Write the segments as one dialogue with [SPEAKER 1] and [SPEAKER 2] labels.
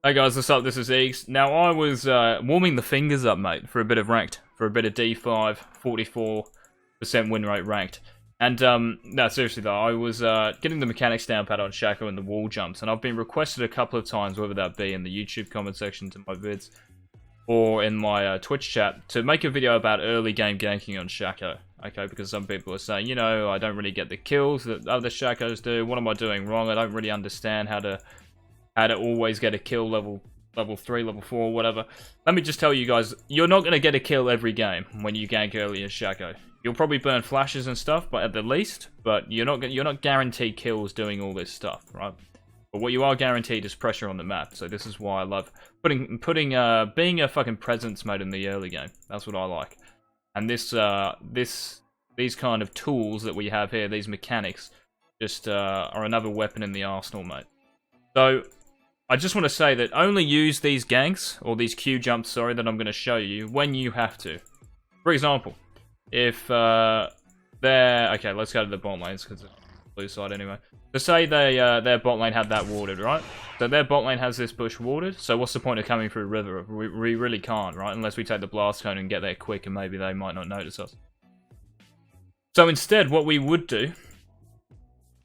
[SPEAKER 1] Hey guys, what's up? This is Eagzey. Now I was warming the fingers up, mate, for a bit of ranked, for a bit of D5, 44% win rate ranked. And no, seriously though, I was getting the mechanics down pat on Shaco and the wall jumps, and I've been requested a couple of times, whether that be in the YouTube comment section to my vids or in my Twitch chat, to make a video about early game ganking on Shaco. Okay, because some people are saying, you know, I don't really get the kills that other Shacos do. What am I doing wrong? I don't really understand how to always get a kill level 3, level 4, whatever. Let me just tell you guys, you're not going to get a kill every game when you gank early as Shaco. You'll probably burn flashes and stuff, but at the least, but you're not guaranteed kills doing all this stuff, right? But what you are guaranteed is pressure on the map. So this is why I love being a fucking presence mode in the early game. That's what I like. And these kind of tools that we have here, these mechanics, just are another weapon in the arsenal, mate. So I just want to say that only use these ganks, or these Q jumps, sorry, that I'm going to show you, when you have to. For example, if okay, let's go to the bot lanes, because it's blue side anyway. So say their bot lane had that warded, right? So their bot lane has this bush warded, so what's the point of coming through river? We really can't, right? Unless we take the blast cone and get there quick, and maybe they might not notice us. So instead, what we would do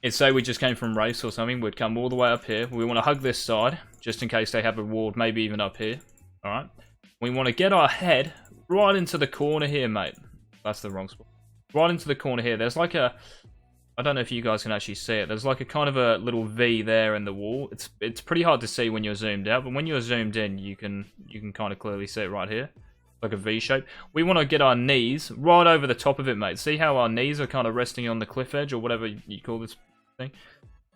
[SPEAKER 1] is, say we just came from race or something, we'd come all the way up here. We want to hug this side, just in case they have a ward, maybe even up here. Alright? We want to get our head right into the corner here, mate. That's the wrong spot. Right into the corner here. There's like a... I don't know if you guys can actually see it. There's like a kind of a little V there in the wall. It's pretty hard to see when you're zoomed out, but when you're zoomed in, you can kind of clearly see it right here. Like a V shape. We want to get our knees right over the top of it, mate. See how our knees are kind of resting on the cliff edge, or whatever you call this thing?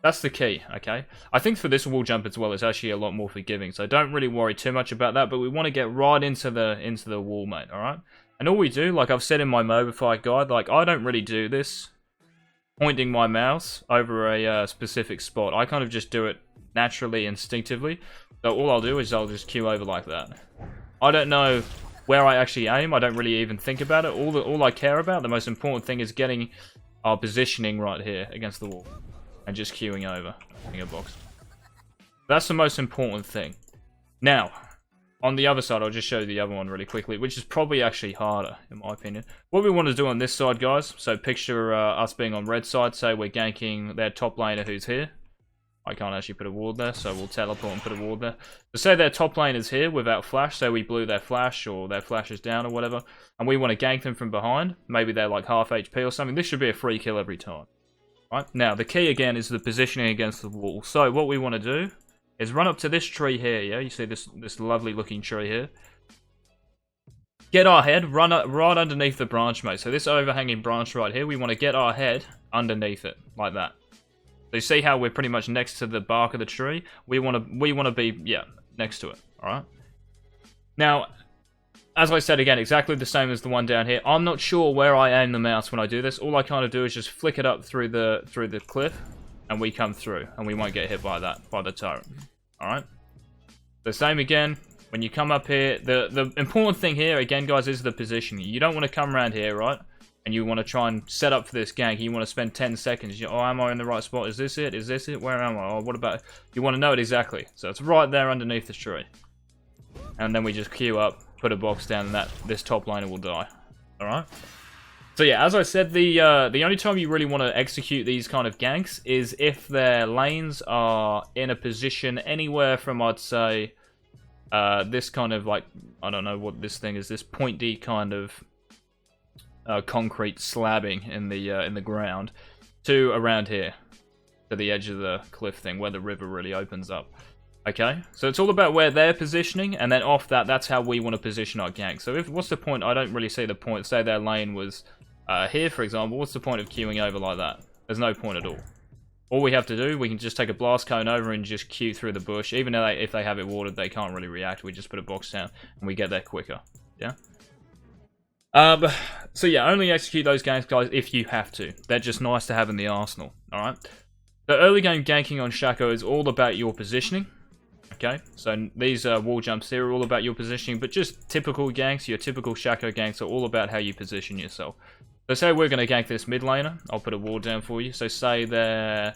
[SPEAKER 1] That's the key, okay? I think for this wall jump as well, it's actually a lot more forgiving, so don't really worry too much about that, but we want to get right into the wall, mate, alright? And all we do, like I've said in my MOBA fight guide, like I don't really do this pointing my mouse over a specific spot. I kind of just do it naturally, instinctively. So all I'll do is I'll just queue over like that. I don't know where I actually aim. I don't really even think about it. All I care about, the most important thing, is getting our positioning right here against the wall and just queuing over a box. That's the most important thing. Now, on the other side, I'll just show you the other one really quickly, which is probably actually harder, in my opinion. What we want to do on this side, guys, so picture us being on red side, say we're ganking their top laner who's here. I can't actually put a ward there, so we'll teleport and put a ward there. So say their top lane is here without flash, so we blew their flash, or their flash is down or whatever, and we want to gank them from behind. Maybe they're like half HP or something. This should be a free kill every time. Right? Now, the key again is the positioning against the wall. So what we want to do is run up to this tree here, yeah? You see this lovely looking tree here? Get our head, run up, right underneath the branch, mate. So this overhanging branch right here, we want to get our head underneath it, like that. So you see how we're pretty much next to the bark of the tree? We want to be, yeah, next to it, alright? Now, as I said again, exactly the same as the one down here. I'm not sure where I aim the mouse when I do this. All I kind of do is just flick it up through the cliff, and we come through, and we won't get hit by the turret. Alright? The same again, when you come up here, the important thing here, again guys, is the positioning. You don't want to come around here, right? And you want to try and set up for this gank. You want to spend 10 seconds. Oh, am I in the right spot? Is this it? Is this it? Where am I? Oh, what about... You want to know it exactly. So it's right there underneath the tree. And then we just queue up, put a box down, and this top laner will die. Alright? So yeah, as I said, the only time you really want to execute these kind of ganks is if their lanes are in a position anywhere from, I'd say, this kind of like... I don't know what this thing is. This pointy kind of... concrete slabbing in the ground to around here, to the edge of the cliff thing where the river really opens up. Okay, so it's all about where they're positioning, and then off that's how we want to position our gank. So what's the point? I don't really see the point. Say their lane was here, for example. What's the point of queuing over like that? There's no point at all. All we have to do, we can just take a blast cone over and just queue through the bush. Even though if they have it watered, they can't really react. We just put a box down and we get there quicker. Yeah. So yeah, only execute those games, guys, if you have to. They're just nice to have in the arsenal, alright? The early game ganking on Shaco is all about your positioning, okay? So these wall jumps here are all about your positioning, but just typical ganks, your typical Shaco ganks are all about how you position yourself. So say we're going to gank this mid laner. I'll put a wall down for you. So say they're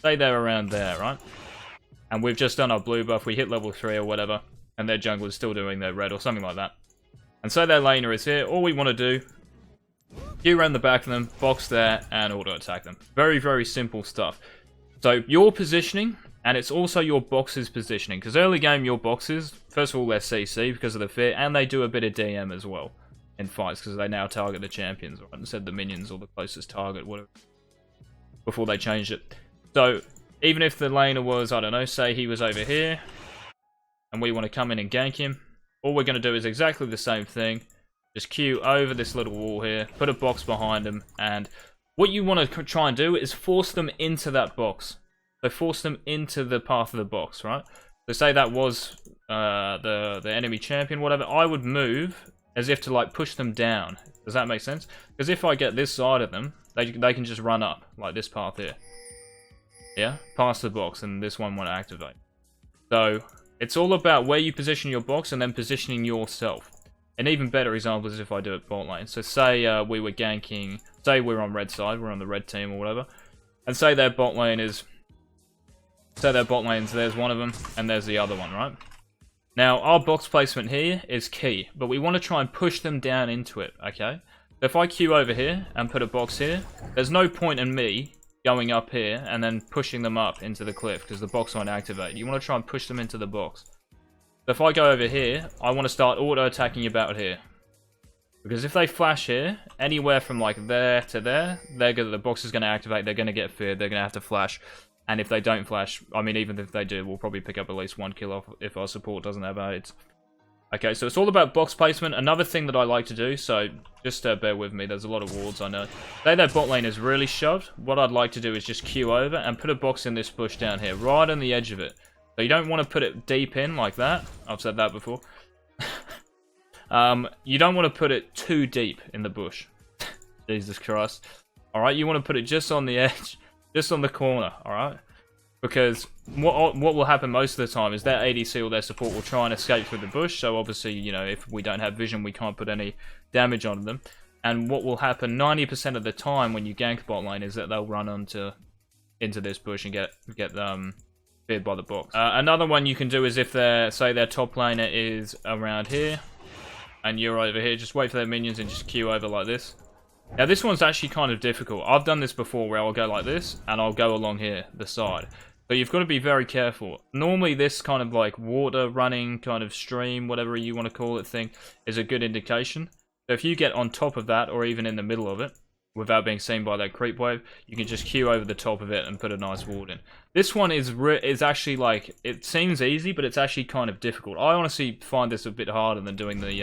[SPEAKER 1] around there, right? and we've just done our blue buff, we hit level 3 or whatever, and their jungle is still doing their red or something like that. And so their laner is here. All we want to do, queue around the back of them, box there, and auto attack them. Very, very simple stuff. So your positioning, and it's also your box's positioning, because early game your boxes, first of all they're CC because of the fear, and they do a bit of DM as well in fights, because they now target the champions, right, instead of the minions or the closest target, whatever, before they changed it. So even if the laner was, I don't know, say he was over here, and we want to come in and gank him, all we're going to do is exactly the same thing. Just queue over this little wall here, put a box behind them, and what you want to try and do is force them into that box. So force them into the path of the box, right? So say that was the enemy champion, whatever. I would move as if to like push them down. Does that make sense? Because if I get this side of them, they can just run up like this path here. Yeah, past the box, and this one won't activate. So it's all about where you position your box and then positioning yourself. An even better example is if I do it bot lane. So say we were ganking, say we're on red side, we're on the red team or whatever, and say their bot lane is, there's one of them, and there's the other one, right? Now, our box placement here is key, but we want to try and push them down into it, okay? So if I queue over here and put a box here, there's no point in me going up here and then pushing them up into the cliff, because the box won't activate. You want to try and push them into the box. So if I go over here, I want to start auto-attacking about here. Because if they flash here, anywhere from like there to there, the box is going to activate, they're going to get feared, they're going to have to flash. And if they don't flash, I mean, even if they do, we'll probably pick up at least 1 kill off if our support doesn't have aids. Okay, so it's all about box placement. Another thing that I like to do, so just bear with me, there's a lot of wards, I know. Say that bot lane is really shoved, what I'd like to do is just queue over and put a box in this bush down here, right on the edge of it. So you don't want to put it deep in like that. I've said that before. You don't want to put it too deep in the bush. Jesus Christ. Alright, you want to put it just on the edge. Just on the corner, alright? Because what will happen most of the time is their ADC or their support will try and escape through the bush. So obviously, you know, if we don't have vision, we can't put any damage on them. And what will happen 90% of the time when you gank bot lane is that they'll run into this bush and get feared by the box. Another one you can do is if say their top laner is around here and you're over here, just wait for their minions and just queue over like this. Now this one's actually kind of difficult. I've done this before where I'll go like this and I'll go along here, the side. So you've got to be very careful. Normally this kind of like water running kind of stream, whatever you want to call it thing, is a good indication. So if you get on top of that or even in the middle of it, without being seen by that creep wave, you can just queue over the top of it and put a nice ward in. This one is actually like, it seems easy, but it's actually kind of difficult. I honestly find this a bit harder than doing these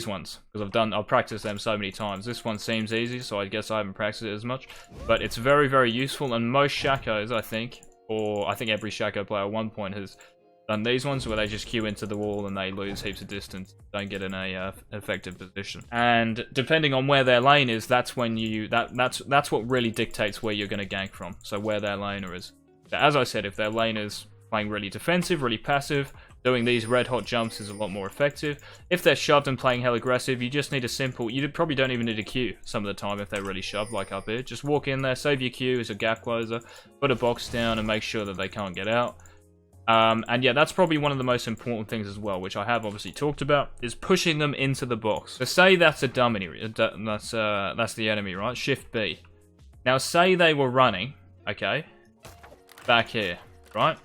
[SPEAKER 1] ones, because I've practiced them so many times. This one seems easy, so I guess I haven't practiced it as much, but it's very, very useful, and most Shacos, I think, or I think every Shaco player at one point has done these ones where they just queue into the wall and they lose heaps of distance, don't get in a effective position. And depending on where their lane is, that's when that's what really dictates where you're going to gank from. So where their laner is. So as I said, if their lane is playing really defensive, really passive, doing these red hot jumps is a lot more effective. If they're shoved and playing hell aggressive, you just need a simple, you probably don't even need a queue some of the time if they're really shoved like up here. Just walk in there, save your queue as a gap closer, put a box down and make sure that they can't get out. And yeah, that's probably one of the most important things as well, which I have obviously talked about, is pushing them into the box. So say that's a dummy, that's the enemy, right? Shift B. Now say they were running, okay, back here, right?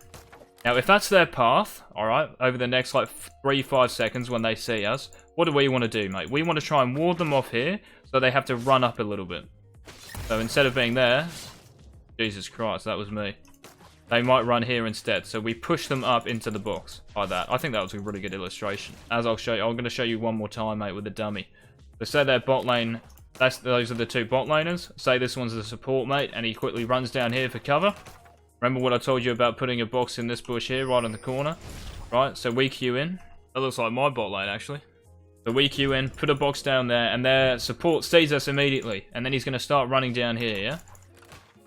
[SPEAKER 1] Now if that's their path, alright, over the next like 3-5 seconds when they see us, what do we want to do, mate? We want to try and ward them off here, so they have to run up a little bit. So instead of being there, Jesus Christ, that was me. They might run here instead, so we push them up into the box like that. I think that was a really good illustration. As I'll show you, I'm going to show you one more time, mate, with the dummy. So say their bot lane, those are the two bot laners. Say this one's the support mate, and he quickly runs down here for cover. Remember what I told you about putting a box in this bush here, right in the corner? Right, so we queue in. That looks like my bot lane, actually. So we queue in, put a box down there, and their support sees us immediately. And then he's going to start running down here, yeah?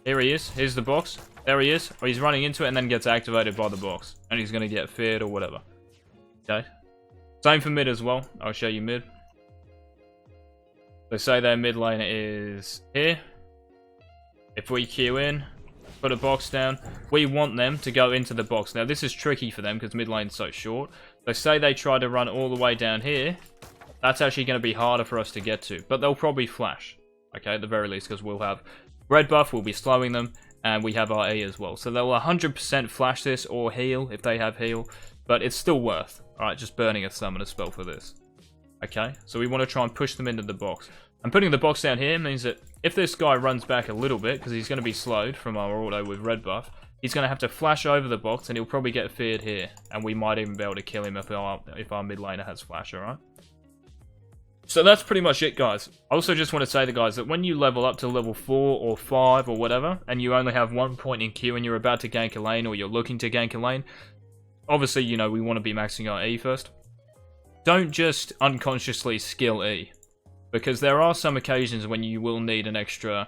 [SPEAKER 1] Here he is. Here's the box. There he is. Or he's running into it and then gets activated by the box. And he's going to get feared or whatever. Okay. Same for mid as well. I'll show you mid. So say their mid laner is here. If we queue in, put a box down. We want them to go into the box. Now, this is tricky for them because mid lane's so short. So say they try to run all the way down here. That's actually going to be harder for us to get to. But they'll probably flash. Okay, at the very least, because we'll have red buff, we'll be slowing them. And we have our E as well. So they'll 100% flash this or heal if they have heal. But it's still worth. Alright, just burning a summoner spell for this. Okay, so we want to try and push them into the box. And putting the box down here means that if this guy runs back a little bit, because he's going to be slowed from our auto with red buff, he's going to have to flash over the box and he'll probably get feared here. And we might even be able to kill him if our mid laner has flash, alright? So that's pretty much it, guys. I also just want to say to guys that when you level up to level 4 or 5 or whatever, and you only have 1 point in Q and you're about to gank a lane or you're looking to gank a lane, obviously, you know, we want to be maxing our E first. Don't just unconsciously skill E. Because there are some occasions when you will need an extra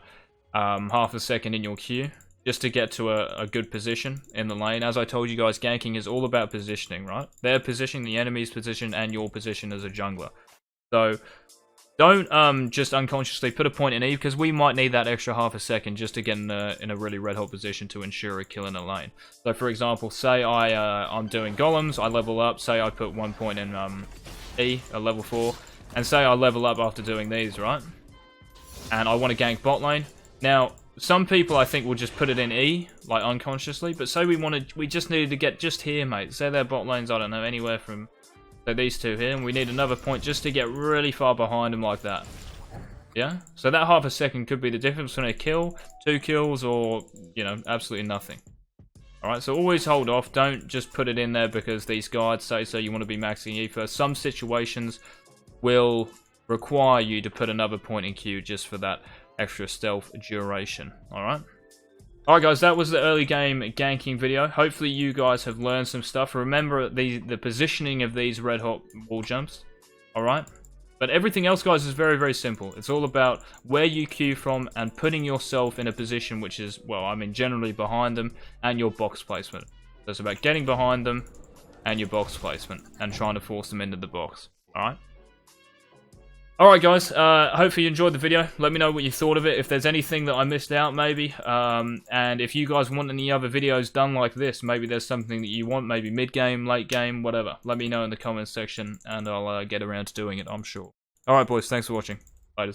[SPEAKER 1] half a second in your Q just to get to a good position in the lane. As I told you guys, ganking is all about positioning, right? Their position, the enemy's position, and your position as a jungler. So don't just unconsciously put a point in E because we might need that extra half a second just to get in a really red hot position to ensure a kill in a lane. So for example, say I'm doing golems, I level up, say I put 1 point in E, a level 4. And say I level up after doing these, right? And I want to gank bot lane. Now, some people I think will just put it in E, like unconsciously. But say we just needed to get just here, mate. Say their bot lanes, I don't know, anywhere from these two here. And we need another point just to get really far behind them like that. Yeah? So that half a second could be the difference between a kill, 2 kills, or, you know, absolutely nothing. Alright, so always hold off. Don't just put it in there because these guides say so you want to be maxing E first. Some situations will require you to put another point in Q just for that extra stealth duration. Alright? Alright guys, that was the early game ganking video. Hopefully you guys have learned some stuff. Remember the positioning of these red hot wall jumps. Alright? But everything else, guys, is very, very simple. It's all about where you Q from and putting yourself in a position which is, well, I mean, generally behind them and your box placement. So it's about getting behind them and your box placement and trying to force them into the box. Alright? Alright guys, hopefully you enjoyed the video. Let me know what you thought of it, if there's anything that I missed out maybe. And if you guys want any other videos done like this, maybe there's something that you want, maybe mid-game, late game, whatever. Let me know in the comments section and I'll get around to doing it, I'm sure. Alright boys, thanks for watching. Bye.